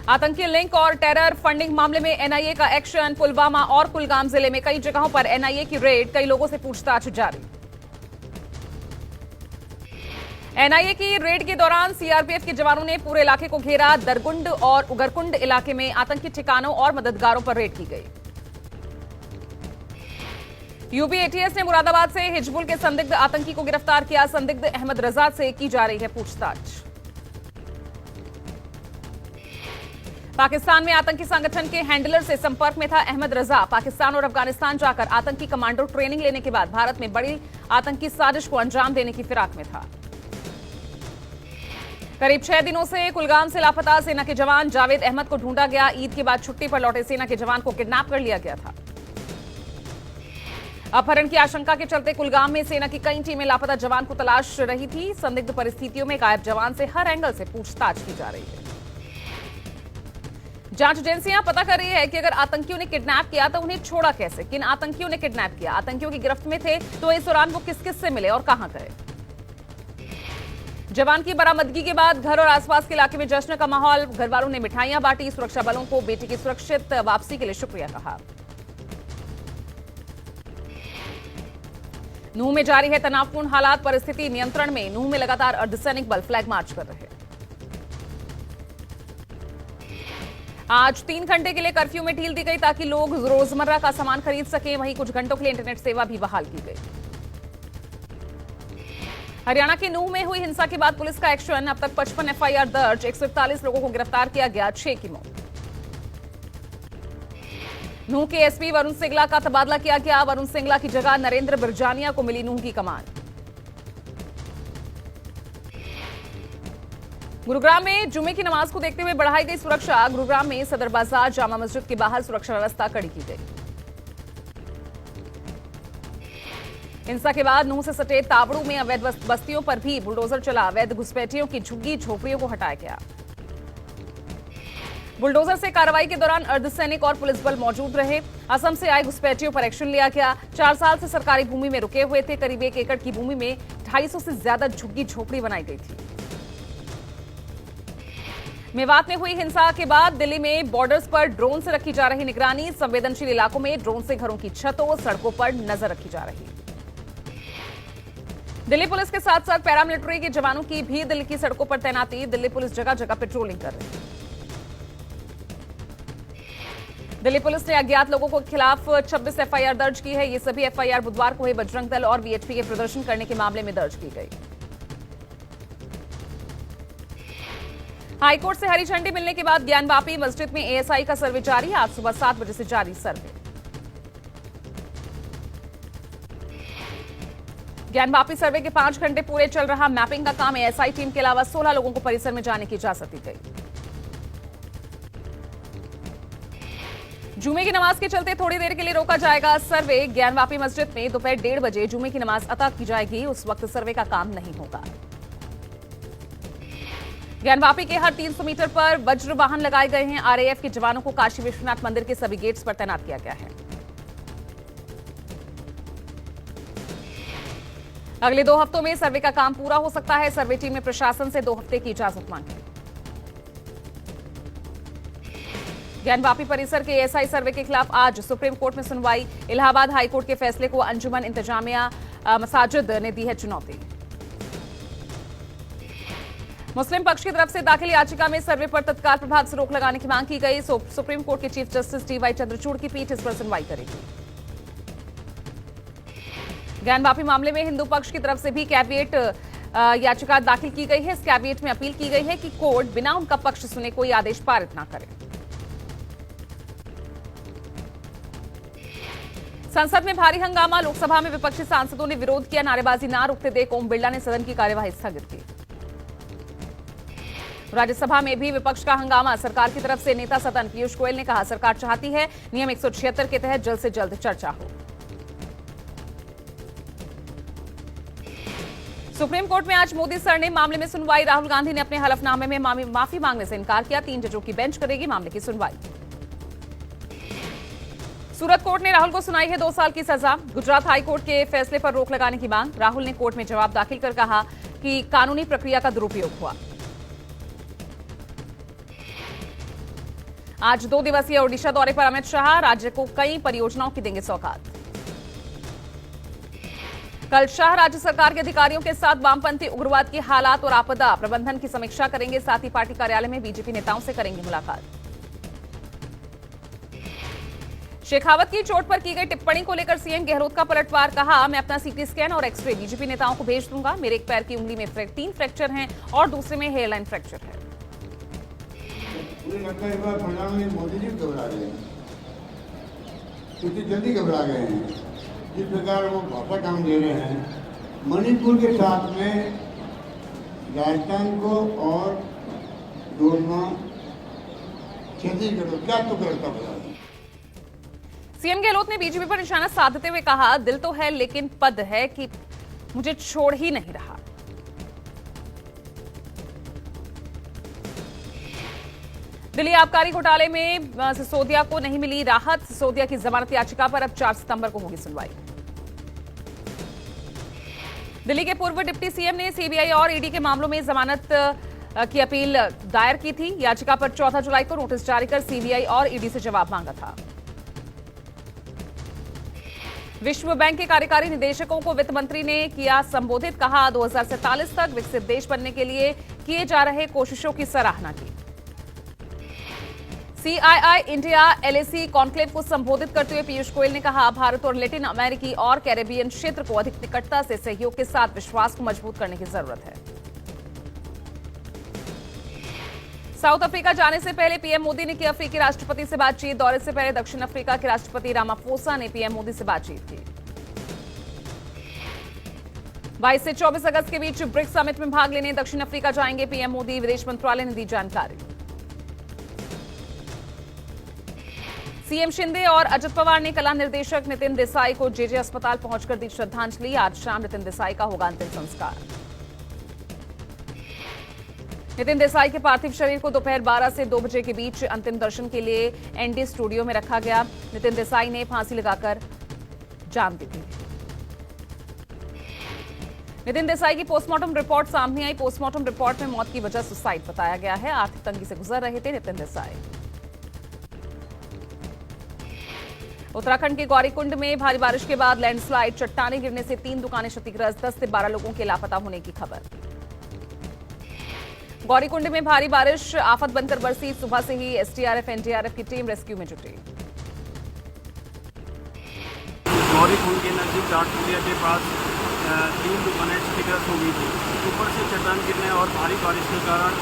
आतंकी लिंक और terror funding मामले में एनआईए का एक्शन। पुलवामा और कुलगाम जिले में कई जगहों पर एनआईए की रेड, कई लोगों से पूछताछ जारी। एनआईए की रेड के दौरान सीआरपीएफ के जवानों ने पूरे इलाके को घेरा। दरगुंड और उगरकुंड इलाके में आतंकी ठिकानों और मददगारों पर रेड की गई। यूपी एटीएस ने मुरादाबाद से हिजबुल के संदिग्ध आतंकी को गिरफ्तार किया। संदिग्ध अहमद रजा से की जा रही है पूछताछ। पाकिस्तान में आतंकी संगठन के हैंडलर से संपर्क में था अहमद रजा। पाकिस्तान और अफगानिस्तान जाकर आतंकी कमांडो ट्रेनिंग लेने के बाद भारत में बड़ी आतंकी साजिश को अंजाम देने की फिराक में था। करीब 6 दिनों से कुलगाम से लापता सेना के जवान जावेद अहमद को ढूंढा गया। ईद के बाद छुट्टी पर लौटे सेना के जवान को किडनैप कर लिया गया था। अपहरण की आशंका के चलते कुलगाम में सेना की कई टीमें लापता जवान को तलाश रही थी। संदिग्ध परिस्थितियों में गायब जवान से हर एंगल से पूछताछ की जा रही है। जांच एजेंसियां पता कर रही है कि अगर आतंकियों ने किडनैप किया तो उन्हें छोड़ा कैसे, किन आतंकियों ने किडनैप किया, आतंकियों की गिरफ्त में थे तो इस दौरान वो किस किस से मिले और कहां गए। जवान की बरामदगी के बाद घर और आसपास के इलाके में जश्न का माहौल। घर वालों ने मिठाइयां बांटी। सुरक्षा बलों को बेटी की सुरक्षित वापसी के लिए शुक्रिया कहा। नूह में जारी है तनावपूर्ण हालात, परिस्थिति नियंत्रण में। नूह में लगातार अर्धसैनिक बल फ्लैग मार्च कर रहे हैं। आज 3 घंटे के लिए कर्फ्यू में ढील दी गई ताकि लोग रोजमर्रा का सामान खरीद सकें। वहीं कुछ घंटों के लिए इंटरनेट सेवा भी बहाल की गई। हरियाणा के नूह में हुई हिंसा के बाद पुलिस का एक्शन। अब तक 55 एफआईआर दर्ज, 141 लोगों को गिरफ्तार किया गया, 6 की मौत। नूह के एसपी वरुण सिंगला का तबादला किया गया। वरुण सिंगला की जगह नरेंद्र बिरजानिया को मिली नूह की कमान। गुरुग्राम में जुमे की नमाज को देखते हुए बढ़ाई गई सुरक्षा। गुरुग्राम में सदर बाजार जामा मस्जिद के बाहर सुरक्षा व्यवस्था कड़ी की गई। हिंसा के बाद नूह से सटे तावड़ू में अवैध बस्तियों पर भी बुलडोजर चला। अवैध घुसपैठियों की झुग्गी झोपड़ियों को हटाया गया। बुलडोजर से कार्रवाई के दौरान अर्धसैनिक और पुलिस बल मौजूद रहे। असम से आए घुसपैठियों पर एक्शन लिया गया। 4 साल से सरकारी भूमि में रुके हुए थे। करीब 1 एकड़ की भूमि में 250 से ज्यादा झुग्गी झोपड़ी बनाई गई थी। मेवात में हुई हिंसा के बाद दिल्ली में बॉर्डर्स पर ड्रोन से रखी जा रही निगरानी। संवेदनशील इलाकों में ड्रोन से घरों की छतों, सड़कों पर नजर रखी जा रही। दिल्ली पुलिस के साथ साथ पैरामिलिट्री के जवानों की भी दिल्ली की सड़कों पर तैनाती। दिल्ली पुलिस जगह जगह पेट्रोलिंग कर रही है। दिल्ली पुलिस ने अज्ञात लोगों के खिलाफ 26 एफआईआर दर्ज की है। ये सभी एफआईआर बुधवार को हुए बजरंग दल और वीएचपी के प्रदर्शन करने के मामले में दर्ज की गई। हाईकोर्ट से हरी झंडी मिलने के बाद ज्ञानवापी मस्जिद में एएसआई का सर्वे जारी। आज सुबह 7 बजे से जारी सर्वे। ज्ञानवापी सर्वे के 5 घंटे पूरे चल रहा मैपिंग का काम। एएसआई टीम के अलावा 16 लोगों को परिसर में जाने की इजाजत दी गई। जुमे की नमाज के चलते थोड़ी देर के लिए रोका जाएगा सर्वे। ज्ञानवापी मस्जिद में दोपहर 1:30 बजे जुमे की नमाज अता की जाएगी। उस वक्त सर्वे का काम नहीं होगा। ज्ञानवापी के हर 300 मीटर पर वज्र वाहन लगाए गए हैं। आरएएफ के जवानों को काशी विश्वनाथ मंदिर के सभी गेट्स पर तैनात किया गया है। अगले 2 हफ्तों में सर्वे का काम पूरा हो सकता है। सर्वे टीम ने प्रशासन से 2 हफ्ते की इजाजत मांगी। ज्ञानवापी परिसर के एएसआई सर्वे के खिलाफ आज सुप्रीम कोर्ट में सुनवाई। इलाहाबाद हाईकोर्ट के फैसले को अंजुमन इंतजामिया मसाजिद ने दी है चुनौती। मुस्लिम पक्ष की तरफ से दाखिल याचिका में सर्वे पर तत्काल प्रभाव से रोक लगाने की मांग की गई। सुप्रीम कोर्ट के चीफ जस्टिस डीवाई चंद्रचूड़ की पीठ इस पर सुनवाई करेगी। ज्ञानवापी मामले में हिंदू पक्ष की तरफ से भी कैविएट याचिका दाखिल की गई है। इस कैविएट में अपील की गई है कि कोर्ट बिना उनका पक्ष सुने कोई आदेश पारित न करे। संसद में भारी हंगामा। लोकसभा में विपक्षी सांसदों ने विरोध किया। नारेबाजी ना रुकते देख ओम बिरला ने सदन की कार्यवाही स्थगित की। राज्यसभा में भी विपक्ष का हंगामा। सरकार की तरफ से नेता सदन पीयूष गोयल ने कहा, सरकार चाहती है नियम 176 के तहत जल्द से जल्द चर्चा हो। सुप्रीम कोर्ट में आज मोदी सरनेम मामले में सुनवाई। राहुल गांधी ने अपने हलफनामे में माफी मांगने से इनकार किया। 3 जजों की बेंच करेगी मामले की सुनवाई। सूरत कोर्ट ने राहुल को सुनाई है 2 साल की सजा। गुजरात हाईकोर्ट के फैसले पर रोक लगाने की मांग। राहुल ने कोर्ट में जवाब दाखिल कर कहा कि कानूनी प्रक्रिया का दुरुपयोग हुआ। आज 2 दिवसीय ओडिशा दौरे पर अमित शाह राज्य को कई परियोजनाओं की देंगे सौगात। कल शाह राज्य सरकार के अधिकारियों के साथ वामपंथी उग्रवाद की हालात और आपदा प्रबंधन की समीक्षा करेंगे। साथ ही पार्टी कार्यालय में बीजेपी नेताओं से करेंगे मुलाकात। शेखावत की चोट पर की गई टिप्पणी को लेकर सीएम गहलोत का पलटवार, कहा मैं अपना सीटी स्कैन और एक्सरे बीजेपी नेताओं को भेज दूंगा। मेरे एक पैर की उंगली में 3 फ्रैक्चर हैं और दूसरे में हेयरलाइन फ्रैक्चर है। मुझे लगता है इस बार प्रधानमंत्री मोदी जी घबरा गए हैं, क्योंकि जल्दी घबरा गए हैं। जिस प्रकार वो भाषा काम दे रहे हैं, मणिपुर के साथ में राजस्थान को और जोड़ना, छत्तीसगढ़ को क्या तो करता बता। सीएम गहलोत ने बीजेपी पर निशाना साधते हुए कहा, दिल तो है लेकिन पद है कि मुझे छोड़ ही नहीं रहा। दिल्ली आबकारी घोटाले में सिसोदिया को नहीं मिली राहत। सिसोदिया की जमानत याचिका पर अब 4 सितंबर को होगी सुनवाई। दिल्ली के पूर्व डिप्टी सीएम ने सीबीआई और ईडी के मामलों में जमानत की अपील दायर की थी। याचिका पर 14 जुलाई को नोटिस जारी कर सीबीआई और ईडी से जवाब मांगा था। विश्व बैंक के कार्यकारी निदेशकों को वित्त मंत्री ने किया संबोधित, कहा 2047 तक विकसित देश बनने के लिए किए जा रहे कोशिशों की सराहना की। सीआईआई इंडिया एलएसी कॉन्क्लेव को संबोधित करते हुए पीयूष गोयल ने कहा, भारत और लैटिन अमेरिकी और कैरेबियन क्षेत्र को अधिक निकटता से सहयोग के साथ विश्वास को मजबूत करने की जरूरत है। साउथ अफ्रीका जाने से पहले पीएम मोदी ने की अफ्रीकी राष्ट्रपति से बातचीत। दौरे से पहले दक्षिण अफ्रीका के राष्ट्रपति रामाफोसा ने पीएम मोदी से बातचीत की। 22 से 24 अगस्त के बीच ब्रिक्स समिट में भाग लेने दक्षिण अफ्रीका जाएंगे पीएम मोदी, विदेश मंत्रालय ने दी जानकारी। सीएम शिंदे और अजित पवार ने कला निर्देशक नितिन देसाई को जेजे अस्पताल पहुंचकर दी श्रद्धांजलि। आज शाम नितिन देसाई का होगा अंतिम संस्कार। नितिन देसाई के पार्थिव शरीर को दोपहर 12 से 2 बजे के बीच अंतिम दर्शन के लिए एनडी स्टूडियो में रखा गया। नितिन देसाई ने फांसी लगाकर जान दी थी। नितिन देसाई की पोस्टमार्टम रिपोर्ट सामने आई। पोस्टमार्टम रिपोर्ट में मौत की वजह सुसाइड बताया गया है। आर्थिक तंगी से गुजर रहे थे नितिन देसाई। उत्तराखंड के गौरीकुंड में भारी बारिश के बाद लैंडस्लाइड, चट्टाने गिरने से 3 दुकानें क्षतिग्रस्त, 10 से 12 लोगों के लापता होने की खबर। गौरीकुंड में भारी बारिश आफत बनकर बरसी। सुबह से ही एसडीआरएफ एनडीआरएफ की टीम रेस्क्यू में जुटी। गौरीकुंड के नजदीक डाटपुलिया के पास 3 दुकानें क्षतिग्रस्त हो गई थी। ऊपर से चट्टान गिरने और भारी बारिश के कारण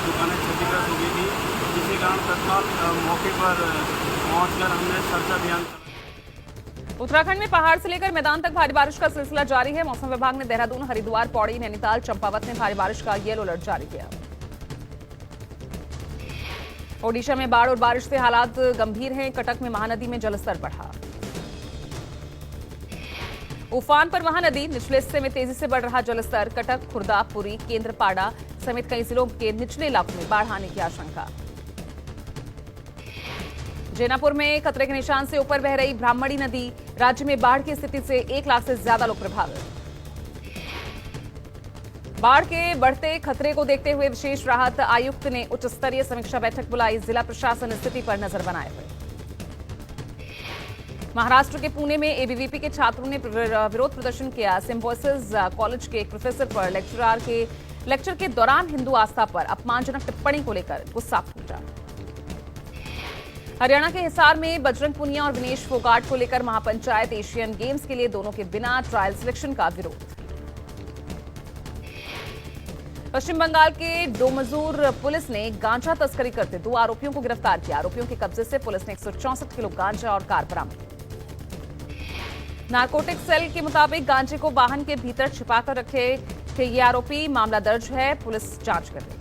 दुकानें क्षतिग्रस्त हो गई थी, जिसके कारण तत्काल मौके पर पहुंचकर हमने सर्च अभियान। उत्तराखंड में पहाड़ से लेकर मैदान तक भारी बारिश का सिलसिला जारी है। मौसम विभाग ने देहरादून, हरिद्वार, पौड़ी, नैनीताल, चंपावत में भारी बारिश का येलो अलर्ट जारी किया। ओडिशा में बाढ़ और बारिश से हालात गंभीर हैं। कटक में महानदी में जलस्तर बढ़ा। उफान पर महानदी, निचले हिस्से में तेजी से बढ़ रहा जलस्तर। कटक, खुर्दा, पुरी, केंद्रपाड़ा समेत कई जिलों के निचले इलाकों में बाढ़ आने की आशंका। जैनापुर में खतरे के निशान से ऊपर बह रही ब्राह्मणी नदी। राज्य में बाढ़ की स्थिति से 1 लाख से ज्यादा लोग प्रभावित। बाढ़ के बढ़ते खतरे को देखते हुए विशेष राहत आयुक्त ने उच्च स्तरीय समीक्षा बैठक बुलाई। जिला प्रशासन स्थिति पर नजर बनाए हुए। महाराष्ट्र के पुणे में एबीवीपी के छात्रों ने विरोध प्रदर्शन किया। सिम्बोसिस कॉलेज के एक प्रोफेसर पर लेक्चर के दौरान हिंदू आस्था पर अपमानजनक टिप्पणी को लेकर गुस्सा फूटा। हरियाणा के हिसार में बजरंग पुनिया और विनेश फोगाट को लेकर महापंचायत। एशियन गेम्स के लिए दोनों के बिना ट्रायल सिलेक्शन का विरोध। पश्चिम बंगाल के डोमजूर पुलिस ने गांजा तस्करी करते 2 आरोपियों को गिरफ्तार किया। आरोपियों के कब्जे से पुलिस ने 164 किलो गांजा और कार बरामद। नारकोटिक सेल के मुताबिक गांजे को वाहन के भीतर छिपाकर रखे थे ये आरोपी। मामला दर्ज है, पुलिस जांच कर रही है।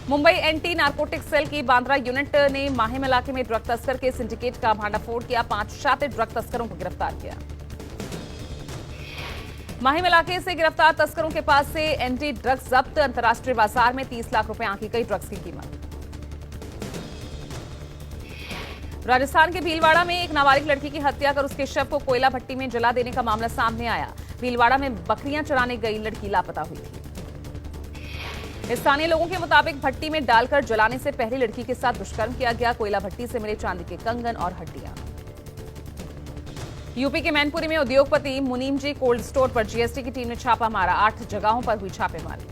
मुंबई एंटी नारकोटिक सेल की बांद्रा यूनिट ने माहिम इलाके में ड्रग तस्कर के सिंडिकेट का भांडाफोड़ किया। 5 शातिर ड्रग तस्करों को गिरफ्तार किया। माहिम इलाके से गिरफ्तार तस्करों के पास से एंटी ड्रग्स जब्त। अंतर्राष्ट्रीय बाजार में 30 लाख रुपए आंकी गई ड्रग्स की कीमत। राजस्थान के भीलवाड़ा में एक नाबालिग लड़की की हत्या कर उसके शव को कोयला भट्टी में जला देने का मामला सामने आया। भीलवाड़ा में बकरियां चराने गई लड़की लापता हुई थी। स्थानीय लोगों के मुताबिक भट्टी में डालकर जलाने से पहले लड़की के साथ दुष्कर्म किया गया। कोयला भट्टी से मिले चांदी के कंगन और हड्डियां। यूपी के मैनपुरी में उद्योगपति मुनीम जी कोल्ड स्टोर पर जीएसटी की टीम ने छापा मारा। 8 जगहों पर हुई छापेमारी।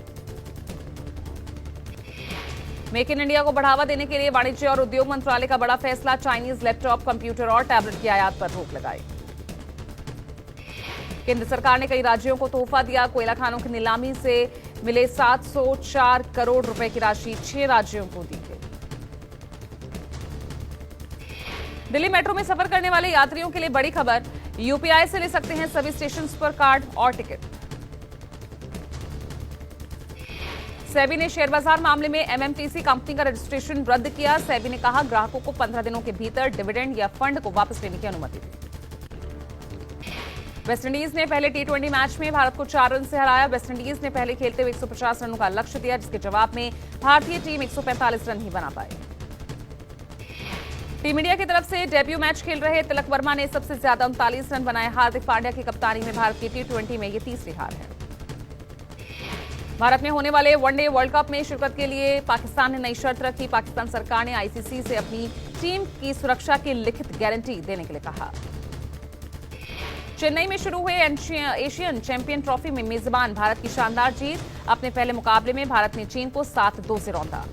मेक इन इंडिया को बढ़ावा देने के लिए वाणिज्य और उद्योग मंत्रालय का बड़ा फैसला। चाइनीज लैपटॉप, कंप्यूटर और टैबलेट की आयात पर रोक लगाई। केंद्र सरकार ने कई राज्यों को तोहफा दिया। कोयला खानों की नीलामी से मिले 704 करोड़ रुपए की राशि 6 राज्यों को दी गई। दिल्ली मेट्रो में सफर करने वाले यात्रियों के लिए बड़ी खबर। यूपीआई से ले सकते हैं सभी स्टेशन पर कार्ड और टिकट। सेबी ने शेयर बाजार मामले में एमएमटीसी कंपनी का रजिस्ट्रेशन रद्द किया। सेबी ने कहा ग्राहकों को 15 दिनों के भीतर डिविडेंड या फंड को वापस लेने की अनुमति दी। वेस्टइंडीज ने पहले टी20 मैच में भारत को 4 रन से हराया। वेस्टइंडीज ने पहले खेलते हुए 150 रनों का लक्ष्य दिया, जिसके जवाब में भारतीय टीम 145 रन ही बना पाई। टीम इंडिया की तरफ से डेब्यू मैच खेल रहे तिलक वर्मा ने सबसे ज्यादा 39 रन बनाए। हार्दिक पांड्या की कप्तानी में भारत की टी20 में ये तीसरी हार है। भारत में होने वाले वनडे वर्ल्ड कप में शिरकत के लिए पाकिस्तान ने नई शर्त रखी। पाकिस्तान सरकार ने आईसीसी से अपनी टीम की सुरक्षा की लिखित गारंटी देने के लिए कहा। चेन्नई में शुरू हुए एशियन चैंपियन ट्रॉफी में मेजबान भारत की शानदार जीत। अपने पहले मुकाबले में भारत ने चीन को 7-2 से रौंदा।